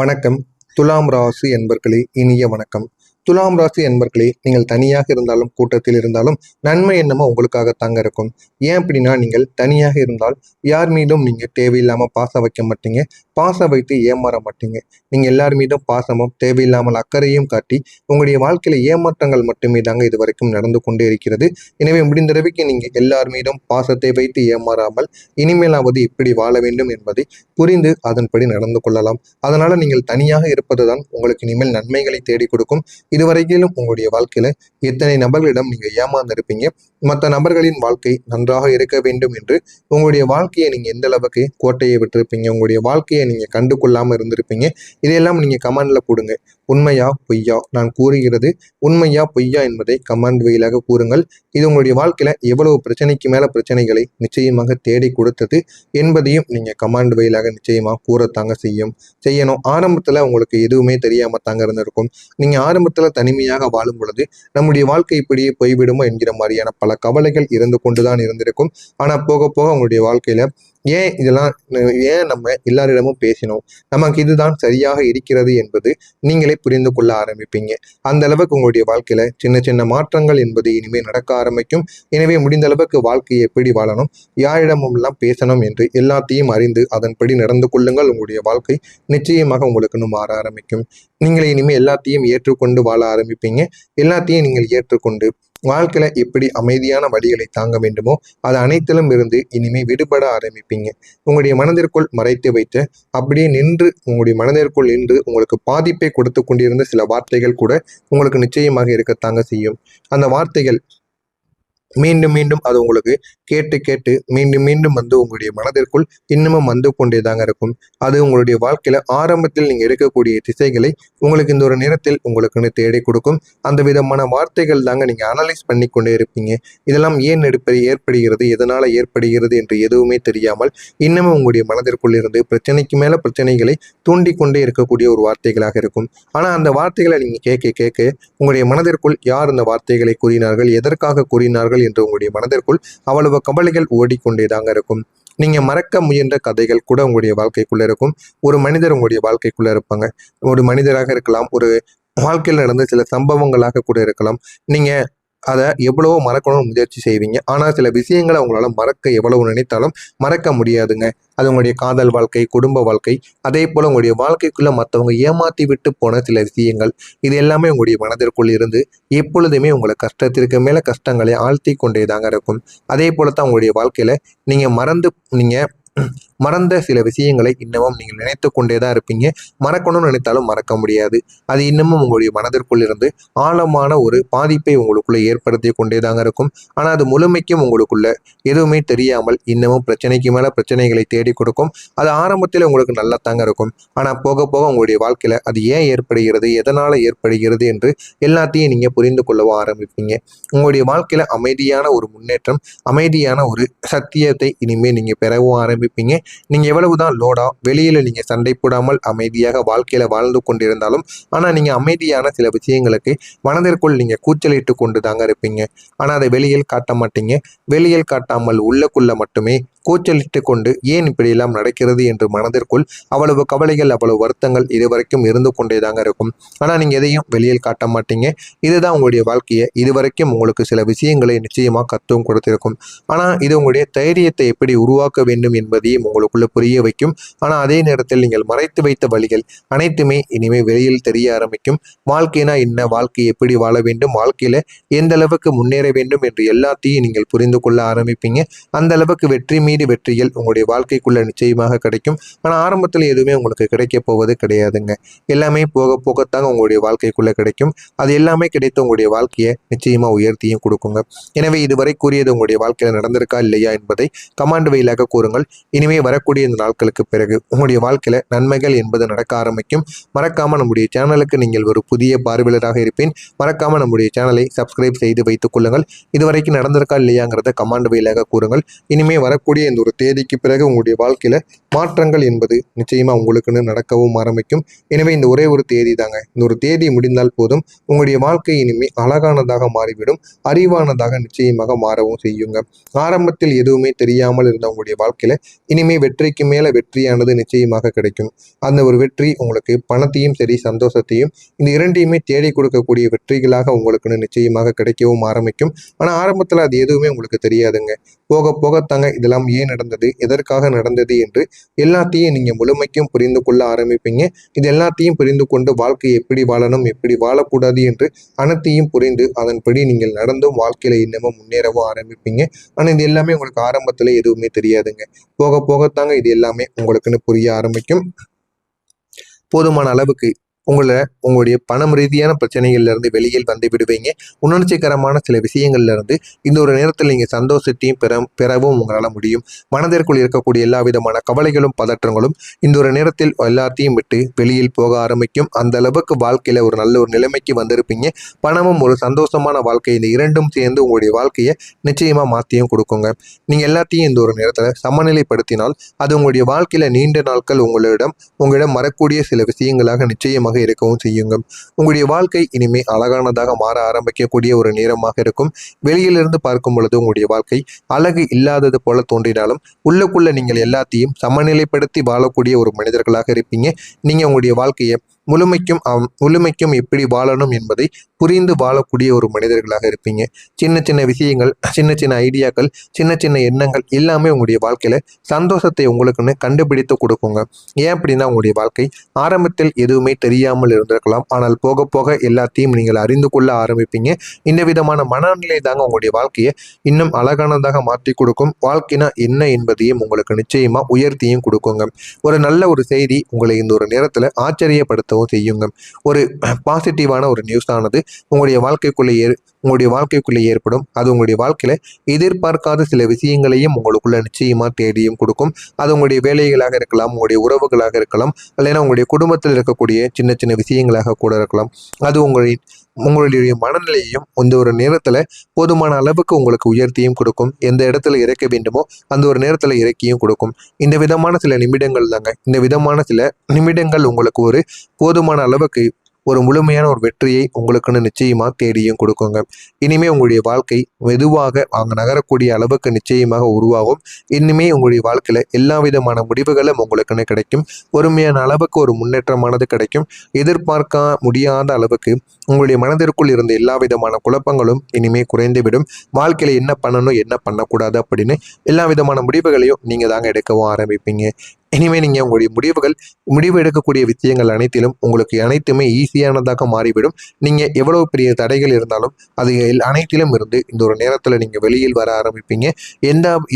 வணக்கம். துலாம் ராசி என்பர்களே, இனிய வணக்கம். துலாம் ராசி என்பர்களே, நீங்கள் தனியாக இருந்தாலும் கூட்டத்தில் இருந்தாலும் நன்மை என்னமோ உங்களுக்காகத்தாங்க இருக்கும். ஏன் அப்படின்னா, நீங்கள் தனியாக இருந்தால் யார் மீதும் நீங்கள் தேவையில்லாமல் பாசம் வைக்க மாட்டீங்க, பாசம் வைத்து ஏமாற மாட்டீங்க. நீங்கள் எல்லார் மீதும் பாசமும் தேவையில்லாமல் அக்கறையும் காட்டி உங்களுடைய வாழ்க்கையில ஏமாற்றங்கள் மட்டுமே தாங்க இது வரைக்கும் நடந்து கொண்டே இருக்கிறது. எனவே முடிந்தளவுக்கு நீங்கள் எல்லார் மீதும் பாசத்தை வைத்து ஏமாறாமல் இனிமேலாவது இப்படி வாழ வேண்டும் என்பதை புரிந்து அதன்படி நடந்து கொள்ளலாம். அதனால நீங்கள் தனியாக இருப்பதுதான் உங்களுக்கு இனிமேல் நன்மைகளை தேடி கொடுக்கும். இதுவரையிலும் உங்களுடைய வாழ்க்கையில எத்தனை நபர்களிடம் நீங்க ஏமாந்திருப்பீங்க, மற்ற நபர்களின் வாழ்க்கை நன்றாக இருக்க வேண்டும் என்று உங்களுடைய வாழ்க்கையை நீங்க எந்த அளவுக்கு கோட்டையை விட்டிருப்பீங்க, உங்களுடைய வாழ்க்கையை நீங்க கண்டு கொள்ளாம இருந்திருப்பீங்க. இதையெல்லாம் நீங்க கமெண்ட்ல போடுங்க. உண்மையா பொய்யா நான் கூறுகிறது உண்மையா பொய்யா என்பதை கமெண்ட் வழியாக கூறுங்கள். இது உங்களுடைய வாழ்க்கையில எவ்வளவு பிரச்சனைக்கு மேல பிரச்சனைகளை நிச்சயமாக தேடி கொடுத்தது என்பதையும் நீங்க கமெண்ட் வழியாக நிச்சயமா கூறத்தாங்க செய்யணும். ஆரம்பத்துல உங்களுக்கு எதுவுமே தெரியாம தாங்க இருந்திருக்கும். நீங்க ஆரம்பத்துல தனிமையாக வாழும் பொழுது நம்முடைய வாழ்க்கை இப்படியே போய்விடுமோ என்கிற மாதிரியான பல கவலைகள் இருந்து கொண்டுதான் இருந்திருக்கும். ஆனா போக போக உங்களுடைய வாழ்க்கையில ஏன் நம்ம எல்லாரிடமும் பேசினோம், நமக்கு இதுதான் சரியாக இருக்கிறது என்பது நீங்களே புரிந்து கொள்ள ஆரம்பிப்பீங்க. அந்த அளவுக்கு உங்களுடைய வாழ்க்கையில சின்ன சின்ன மாற்றங்கள் என்பது இனிமேல் நடக்க ஆரம்பிக்கும். எனவே முடிந்த அளவுக்கு வாழ்க்கையை எப்படி வாழணும், யாரிடமும் எல்லாம் பேசணும் என்று எல்லாத்தையும் அறிந்து அதன்படி நடந்து கொள்ளுங்கள். உங்களுடைய வாழ்க்கை நிச்சயமாக உங்களுக்கு மாற ஆரம்பிக்கும். நீங்களே இனிமேல் எல்லாத்தையும் ஏற்றுக்கொண்டு வாழ ஆரம்பிப்பீங்க. எல்லாத்தையும் நீங்கள் ஏற்றுக்கொண்டு வாழ்க்கையில எப்படி அமைதியான வழிகளை தாங்க வேண்டுமோ அது அனைத்திலும் இருந்து இனிமே விடுபட ஆரம்பிப்பீங்க. உங்களுடைய மனதிற்குள் மறைத்து வைத்து அப்படியே உங்களுடைய மனதிற்குள் நின்று உங்களுக்கு பாதிப்பை கொடுத்து கொண்டிருந்த சில வார்த்தைகள் கூட உங்களுக்கு நிச்சயமாக இருக்கத்தாங்க செய்யும். அந்த வார்த்தைகள் மீண்டும் மீண்டும் அது உங்களுக்கு கேட்டு கேட்டு மீண்டும் மீண்டும் உங்களுடைய மனதிற்குள் இன்னமும் கொண்டேதாங்க இருக்கும். அது உங்களுடைய வாழ்க்கையில ஆரம்பத்தில் நீங்க எடுக்கக்கூடிய திசைகளை உங்களுக்கு இந்த ஒரு நேரத்தில் உங்களுக்குன்னு தேடி கொடுக்கும். அந்த விதமான வார்த்தைகள் தாங்க நீங்க அனலைஸ் பண்ணி கொண்டே இருப்பீங்க. இதெல்லாம் ஏன் ஏற்படுகிறது, எதனால ஏற்படுகிறது என்று எதுவுமே தெரியாமல் இன்னமும் உங்களுடைய மனதிற்குள் இருந்து பிரச்சனைக்கு மேல பிரச்சனைகளை தூண்டி கொண்டே இருக்கக்கூடிய ஒரு வார்த்தைகளாக இருக்கும். ஆனா அந்த வார்த்தைகளை நீங்க கேட்க கேட்க உங்களுடைய மனதிற்குள் யார் இந்த வார்த்தைகளை கூறினார்கள், எதற்காக கூறினார்கள் என்று உங்களுடைய மனதிற்குள் அவ்வளவு கவலைகள் ஓடிக்கொண்டேதாங்க இருக்கும். நீங்க மறக்க முயன்ற கதைகள் கூட உங்களுடைய வாழ்க்கைக்குள்ள இருக்கும். ஒரு மனிதர் உங்களுடைய வாழ்க்கைக்குள்ள இருப்பாங்க. ஒரு மனிதராக இருக்கலாம், ஒரு வாழ்க்கையில் நடந்த சில சம்பவங்களாக கூட இருக்கலாம். நீங்க அதை எவ்வளவோ மறக்கணும்னு முயற்சி செய்வீங்க. ஆனால் சில விஷயங்களை உங்களால மறக்க எவ்வளவு நினைத்தாலும் மறக்க முடியாதுங்க. அது உங்களுடைய காதல் வாழ்க்கை, குடும்ப வாழ்க்கை, அதே போல உங்களுடைய வாழ்க்கைக்குள்ள மற்றவங்க ஏமாத்தி விட்டு போன சில விஷயங்கள், இது எல்லாமே உங்களுடைய மனதிற்குள் இருந்து எப்பொழுதுமே உங்களை கஷ்டத்திற்கு மேல கஷ்டங்களை ஆழ்த்தி கொண்டேதாங்க இருக்கும். அதே போலத்தான் உங்களுடைய வாழ்க்கையில நீங்க மறந்த சில விஷயங்களை இன்னமும் நீங்கள் நினைத்து கொண்டேதான் இருப்பீங்க. மறக்கணும்னு நினைத்தாலும் மறக்க முடியாது. அது இன்னமும் உங்களுடைய மனதிற்குள் இருந்து ஆழமான ஒரு பாதிப்பை உங்களுக்குள்ள ஏற்படுத்தி கொண்டேதாங்க இருக்கும். ஆனால் அது முழுமைக்கும் உங்களுக்குள்ள எதுவுமே தெரியாமல் இன்னமும் பிரச்சனைக்கு மேல பிரச்சனைகளை தேடி கொடுக்கும். அது ஆரம்பத்தில் உங்களுக்கு நல்லா தாங்க இருக்கும். ஆனால் போக போக உங்களுடைய வாழ்க்கையில அது ஏன் ஏற்படுகிறது, எதனால ஏற்படுகிறது என்று எல்லாத்தையும் நீங்க புரிந்து கொள்ளவும் ஆரம்பிப்பீங்க. உங்களுடைய வாழ்க்கையில அமைதியான ஒரு முன்னேற்றம், அமைதியான ஒரு சத்தியத்தை இனிமேல் நீங்க பெறவும் ஆரம்பிப்பீங்க. நீங்க எவ்வளவுதான் லோடா வெளியில நீங்க சண்டை போடாமல் அமைதியாக வாழ்க்கையில வாழ்ந்து கொண்டிருந்தாலும் ஆனா நீங்க அமைதியான சில விஷயங்களுக்கு மனதிற்குள் நீங்க கூச்சலிட்டு கொண்டு தாங்க இருப்பீங்க. ஆனா அதை வெளியில் காட்ட மாட்டீங்க. வெளியில் காட்டாமல் உள்ளக்குள்ள மட்டுமே கூச்சலிட்டு கொண்டு ஏன் இப்படியெல்லாம் நடக்கிறது என்று மனதிற்குள் அவ்வளவு கவலைகள், அவ்வளவு வருத்தங்கள் இதுவரைக்கும் இருந்து கொண்டேதாங்க இருக்கும். ஆனா நீங்க எதையும் வெளியில் காட்ட மாட்டீங்க. இதுதான் உங்களுடைய வாழ்க்கையை இதுவரைக்கும் உங்களுக்கு சில விஷயங்களை நிச்சயமா கத்தும் கொடுத்திருக்கும். ஆனா இது உங்களுடைய தைரியத்தை எப்படி உருவாக்க வேண்டும் என்பதையும் உங்களுக்குள்ள புரிய வைக்கும். ஆனா அதே நேரத்தில் நீங்கள் மறைத்து வைத்த வழிகள் அனைத்துமே இனிமே வெளியில் தெரிய ஆரம்பிக்கும். வாழ்க்கைனா என்ன, வாழ்க்கை எப்படி வாழ வேண்டும், வாழ்க்கையில எந்த அளவுக்கு முன்னேற வேண்டும் என்று எல்லாத்தையும் நீங்கள் புரிந்து கொள்ள ஆரம்பிப்பீங்க. அந்த அளவுக்கு வெற்றி மீது வெற்றிகள் உங்களுடைய வாழ்க்கைக்குள்ள நிச்சயமாக கிடைக்கும். ஆனா ஆரம்பத்தில் எதுவுமே உங்களுக்கு கிடைக்க போவது கிடையாதுங்க. எல்லாமே போக போகத்தாங்க உங்களுடைய வாழ்க்கைக்குள்ள கிடைக்கும். அது எல்லாமே கிடைத்து உங்களுடைய வாழ்க்கையை நிச்சயமா உயர்த்தியும் கொடுக்குங்க. எனவே இதுவரை கூறியது உங்களுடைய வாழ்க்கையில நடந்திருக்கா இல்லையா என்பதை கமாண்ட் வழியாக கூறுங்கள். இனிமே வரக்கூடிய இந்த நாட்களுக்கு பிறகு உங்களுடைய வாழ்க்கையில நன்மைகள் என்பது நடக்க ஆரம்பிக்கும். மறக்காம நம்முடைய சேனலுக்கு நீங்கள் ஒரு புதிய பார்வையாளராக இருப்பேன். மறக்காம நம்முடைய சேனலை சப்ஸ்கிரைப் செய்து வைத்துக் கொள்ளுங்கள். இதுவரைக்கும் நடந்திருக்கா இல்லையாங்கிறத கமாண்ட் வழியாக கூறுங்கள். இனிமே வரக்கூடிய வரக்கூடிய இந்த ஒரு தேதிக்கு பிறகு உங்களுடைய வாழ்க்கையில மாற்றங்கள் என்பது நிச்சயமா உங்களுக்குன்னு நடக்கவும் ஆரம்பிக்கும். எனவே இந்த ஒரே ஒரு தேதி தாங்க, இந்த ஒரு தேதி முடிந்தால் போதும், உங்களுடைய வாழ்க்கை இனிமே அழகானதாக மாறிவிடும், அறிவானதாக நிச்சயமாக மாறவும் செய்யுங்க. ஆரம்பத்தில் எதுவுமே தெரியாமல் இருந்த உங்களுடைய வாழ்க்கையில இனிமே வெற்றிக்கு மேல வெற்றியானது நிச்சயமாக கிடைக்கும். அந்த ஒரு வெற்றி உங்களுக்கு பணத்தையும் சரி சந்தோஷத்தையும் இந்த இரண்டையுமே தேடி கொடுக்கக்கூடிய வெற்றிகளாக உங்களுக்குன்னு நிச்சயமாக கிடைக்கவும் ஆரம்பிக்கும். ஆனா ஆரம்பத்துல அது எதுவுமே உங்களுக்கு தெரியாதுங்க. போக போகத்தாங்க இதெல்லாம் ஏன் நடந்தது, எதற்காக நடந்தது என்று எல்லாத்தையும் நீங்க முழுமைக்கும் புரிந்து கொள்ள ஆரம்பிப்பீங்க. இது எல்லாத்தையும் புரிந்து கொண்டு வாழ்க்கையை எப்படி வாழணும், எப்படி வாழக்கூடாது என்று அனைத்தையும் புரிந்து அதன்படி நீங்கள் நடந்தும் வாழ்க்கையில இன்னமும் முன்னேறவும் ஆரம்பிப்பீங்க. ஆனா இது எல்லாமே உங்களுக்கு ஆரம்பத்துல எதுவுமே தெரியாதுங்க. போக போகத்தாங்க இது எல்லாமே உங்களுக்குன்னு புரிய ஆரம்பிக்கும். போதுமான அளவுக்கு உங்களுடைய பணம் ரீதியான பிரச்சனைகள்ல இருந்து வெளியில் வந்து விடுவீங்க. உணர்ச்சிகரமான சில விஷயங்கள்ல இருந்து இந்த ஒரு நேரத்தில் நீங்க சந்தோஷத்தையும் பெறவும் உங்களால முடியும். மனதிற்குள் இருக்கக்கூடிய எல்லா விதமான கவலைகளும் பதற்றங்களும் இந்த ஒரு நேரத்தில் எல்லாத்தையும் விட்டு வெளியில் போக ஆரம்பிக்கும். அந்த அளவுக்கு வாழ்க்கையில ஒரு நல்ல ஒரு நிலைமைக்கு வந்திருப்பீங்க. பணமும் ஒரு சந்தோஷமான வாழ்க்கை, இந்த இரண்டும் சேர்ந்து உங்களுடைய வாழ்க்கையை நிச்சயமா மாத்தியும் கொடுக்குங்க. நீங்க எல்லாத்தையும் இந்த ஒரு நேரத்துல சமநிலைப்படுத்தினால் அது உங்களுடைய வாழ்க்கையில நீண்ட நாட்கள் உங்களிடம் வரக்கூடிய சில விஷயங்களாக நிச்சயமாக இருக்கவும் செய்யுங்க. உங்களுடைய வாழ்க்கை இனிமே அழகானதாக மாற ஆரம்பிக்கக்கூடிய ஒரு நேரமாக இருக்கும். வெளியிலிருந்து பார்க்கும் பொழுது உங்களுடைய வாழ்க்கை அழகு இல்லாதது போல தோன்றினாலும் உள்ளுக்குள்ள நீங்கள் எல்லாத்தையும் சமநிலைப்படுத்தி வாழக்கூடிய ஒரு மனிதர்களாக இருப்பீங்க. நீங்க உங்களுடைய வாழ்க்கையை முழுமைக்கும் எப்படி வாழணும் என்பதை புரிந்து வாழக்கூடிய ஒரு மனிதர்களாக இருப்பீங்க. சின்ன சின்ன விஷயங்கள், சின்ன சின்ன ஐடியாக்கள், சின்ன சின்ன எண்ணங்கள் எல்லாமே உங்களுடைய வாழ்க்கையில சந்தோஷத்தை உங்களுக்குன்னு கண்டுபிடித்து கொடுக்குங்க. ஏன் அப்படின்னா உங்களுடைய வாழ்க்கை ஆரம்பத்தில் எதுவுமே தெரியாமல் இருந்திருக்கலாம். ஆனால் போக போக எல்லாத்தையும் நீங்கள் அறிந்து கொள்ள ஆரம்பிப்பீங்க. இந்த விதமான மனநிலை தாங்க உங்களுடைய வாழ்க்கையை இன்னும் அழகானதாக மாற்றி கொடுக்கும். வாழ்க்கைனா என்ன என்பதையும் உங்களுக்கு நிச்சயமா உயர்த்தியும் கொடுக்குங்க. ஒரு நல்ல ஒரு செய்தி உங்களை இந்த ஒரு நேரத்துல ஆச்சரியப்படுத்தவும் செய்யுங்க. ஒரு பாசிட்டிவான ஒரு நியூஸ் ஆனது உங்களுடைய வாழ்க்கைக்குள்ளே ஏற்படும். அது உங்களுடைய வாழ்க்கையில எதிர்பார்க்காத சில விஷயங்களையும் உங்களுக்குள்ள நிச்சயமா தேடியும் கொடுக்கும். அது உங்களுடைய வேலைகளாக இருக்கலாம், உங்களுடைய உறவுகளாக இருக்கலாம், இல்லைன்னா உங்களுடைய குடும்பத்தில் இருக்கக்கூடிய சின்ன சின்ன விஷயங்களாக கூட இருக்கலாம். அது உங்களுடைய மனநிலையையும் இந்த ஒரு நேரத்துல போதுமான அளவுக்கு உங்களுக்கு உயர்த்தியும் கொடுக்கும். எந்த இடத்துல இறக்க வேண்டுமோ அந்த ஒரு நேரத்துல இறக்கியும் கொடுக்கும். இந்த விதமான சில நிமிடங்கள் உங்களுக்கு ஒரு போதுமான அளவுக்கு ஒரு முழுமையான ஒரு வெற்றியை உங்களுக்குன்னு நிச்சயமா தேடியும் கொடுக்குங்க. இனிமே உங்களுடைய வாழ்க்கை மெதுவாக அங்க நகரக்கூடிய அளவுக்கு நிச்சயமாக உருவாகும். இனிமே உங்களுடைய வாழ்க்கையில எல்லா விதமான முடிவுகளும் உங்களுக்குன்னு கிடைக்கும். பொறுமையான அளவுக்கு ஒரு முன்னேற்றமானது கிடைக்கும். எதிர்பார்க்க முடியாத அளவுக்கு உங்களுடைய மனதிற்குள் இருந்த எல்லா விதமான குழப்பங்களும் இனிமே குறைந்துவிடும். வாழ்க்கையில என்ன பண்ணணும், என்ன பண்ணக்கூடாது அப்படின்னு எல்லா விதமான முடிவுகளையும் நீங்க தாங்க எடுக்கவும் ஆரம்பிப்பீங்க. இனிமே நீங்க உங்களுடைய முடிவு எடுக்கக்கூடிய விஷயங்கள் அனைத்திலும் உங்களுக்கு அனைத்துமே ஈஸியானதாக மாறிவிடும். நீங்க எவ்வளவு பெரிய தடைகள் இருந்தாலும் அது அனைத்திலும் இருந்து இந்த ஒரு நேரத்துல நீங்க வெளியில் வர ஆரம்பிப்பீங்க.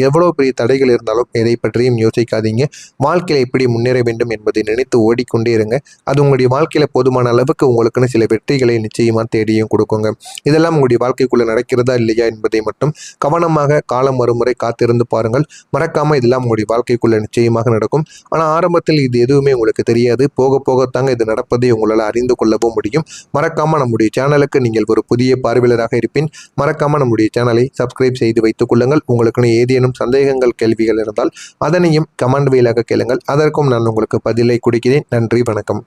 எவ்வளவு பெரிய தடைகள் இருந்தாலும் எதை பற்றியும் யோசிக்காதீங்க. வாழ்க்கையில எப்படி முன்னேற வேண்டும் என்பதை நினைத்து ஓடிக்கொண்டே இருங்க. அது உங்களுடைய வாழ்க்கையில போதுமான அளவுக்கு உங்களுக்குன்னு சில வெற்றிகளை நிச்சயமா தேடியும் கொடுக்குங்க. இதெல்லாம் உங்களுடைய வாழ்க்கைக்குள்ள நடக்கிறதா இல்லையா என்பதை மட்டும் கவனமாக காலம் மறுமுறை காத்திருந்து பாருங்கள். மறக்காம இதெல்லாம் உங்களுடைய வாழ்க்கைக்குள்ள நிச்சயமாக நடக்கும். ஆனா ஆரம்பத்தில் இது எதுவுமே உங்களுக்கு தெரியாது. போக போகத்தாங்க இது நடப்பதை உங்களால் அறிந்து கொள்ளவும் முடியும். மறக்காம நம்முடைய சேனலுக்கு நீங்கள் ஒரு புதிய பார்வையாளராக இருப்பின் மறக்காம நம்முடைய சேனலை சப்ஸ்கிரைப் செய்து வைத்துக் கொள்ளுங்கள். உங்களுக்கு ஏதேனும் சந்தேகங்கள், கேள்விகள் இருந்தால் அதனையும் கமெண்ட் வாயிலாக கேளுங்கள். அதற்கும் நான் உங்களுக்கு பதிலை கொடுக்கிறேன். நன்றி, வணக்கம்.